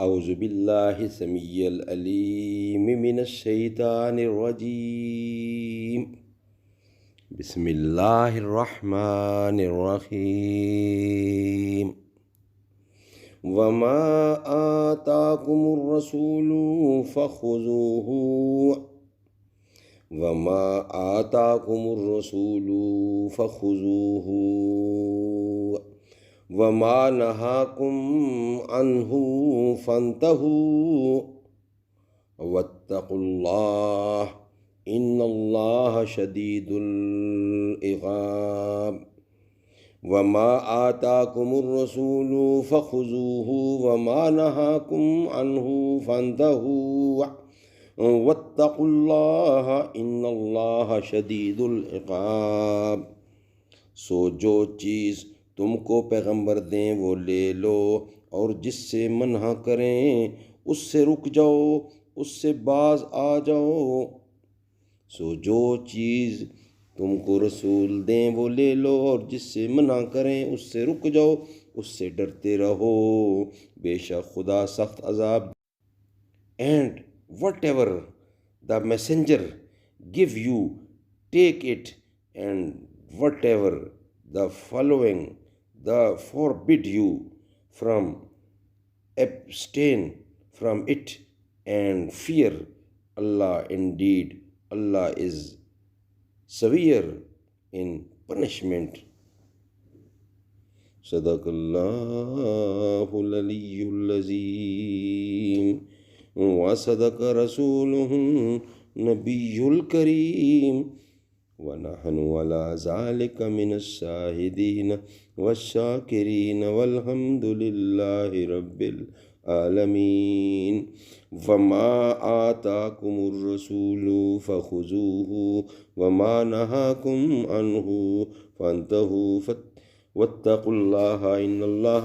اعوذ باللہ السمیع العلیم من الشیطان الرجیم بسم اللہ الرحمن الرحیم وما آتاکم الرسول فخذوه وما آتاکم الرسول فخذوه وما نهاكم عنه فانتهوا واتقوا الله إن الله شديد العقاب وما آتاكم الرسول فخذوه وما نهاكم عنه فانتهوا واتقوا الله إن الله شديد العقاب سو جو چیز تم کو پیغمبر دیں وہ لے لو، اور جس سے منع کریں اس سے رک جاؤ، اس سے باز آ جاؤ۔ سو جو چیز تم کو رسول دیں وہ لے لو، اور جس سے منع کریں اس سے رک جاؤ، اس سے ڈرتے رہو، بے شک خدا سخت عذاب۔ And what ever the messenger give you take it, and what ever the following the forbid you from abstain from it, and fear Allah, indeed Allah is severe in punishment. Sadaqallahu al-aliyyul azim wa sadaqa rasuluhu nabiyyul kareem وَنَحْنُ عَلَى ذَلِكَ مِنَ الشَّاهِدِينَ وَالشَّاكِرِينَ وَالْحَمْدُ لِلَّهِ رَبِّ الْعَالَمِينَ وَمَا آتَاكُمُ الرَّسُولُ فَخُذُوهُ وَمَا نَهَاكُمْ عَنْهُ فَانْتَهُوا وَاتَّقُوا اللَّهَ إِنَّ اللَّهَ